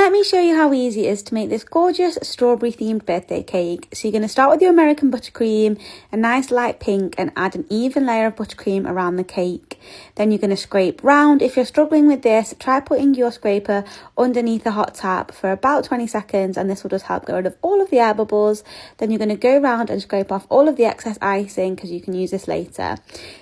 let me show you how easy it is to make this gorgeous strawberry themed birthday cake. So you're going to start with your American buttercream, a nice light pink, and add an even layer of buttercream around the cake. Then you're going to scrape round. If you're struggling with this, try putting your scraper underneath a hot tap for about 20 seconds, and this will just help get rid of all of the air bubbles. Then you're going to go around and scrape off all of the excess icing because you can use this later.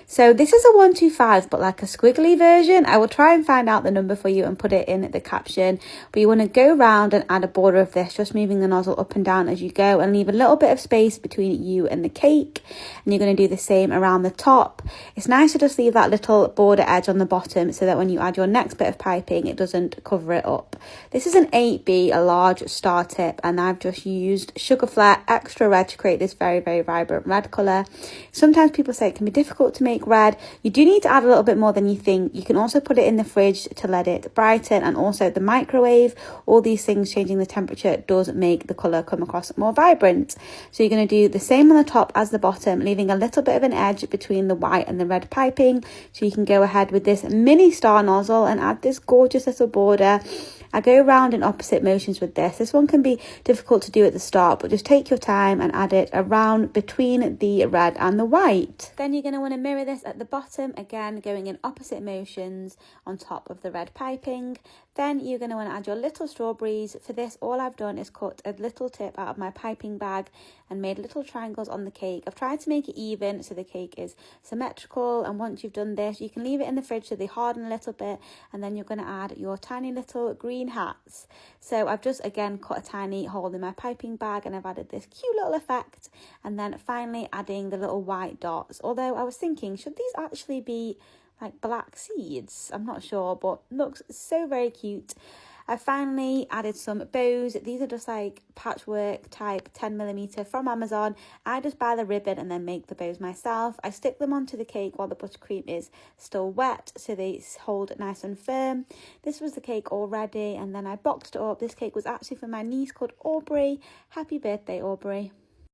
So this is a 125, but like a squiggly version. I will try and find out the number for you and put it in the caption. But you want to go around and add a border of this, just moving the nozzle up and down as you go, and leave a little bit of space between you and the cake. And you're going to do the same around the top. It's nice to just leave that little border edge on the bottom so that when you add your next bit of piping, it doesn't cover it up. This is an 8B, a large star tip, and I've just used Sugar Flare Extra Red to create this very, very vibrant red colour. Sometimes people say it can be difficult to make red. You do need to add a little bit more than you think. You can also put it in the fridge to let it brighten, and also the microwave. All these things changing the temperature does make the colour come across more vibrant. So you're going to do the same on the top as the bottom, leaving a little bit of an edge between the white and the red piping. So you can go ahead with this mini star nozzle and add this gorgeous little border. I go around in opposite motions with this. This one can be difficult to do at the start, but just take your time and add it around between the red and the white. Then you're going to want to mirror this at the bottom, again going in opposite motions on top of the red piping. Then you're going to want to add your little strawberries. For this, all I've done is cut a little tip out of my piping bag and made little triangles on the cake. I've tried to make it even so the cake is symmetrical, and once you've done this, you can leave it in the fridge so they harden a little bit, and then you're going to add your tiny little green hats. So I've just again cut a tiny hole in my piping bag, and I've added this cute little effect, and then finally adding the little white dots. Although I was thinking, should these actually be like black seeds? I'm not sure, but looks so very cute. I finally added some bows. These are just like patchwork type 10mm from Amazon. I just buy the ribbon and then make the bows myself. I stick them onto the cake while the buttercream is still wet so they hold nice and firm. This was the cake already, and then I boxed it up. This cake was actually for my niece called Aubrey. Happy birthday, Aubrey.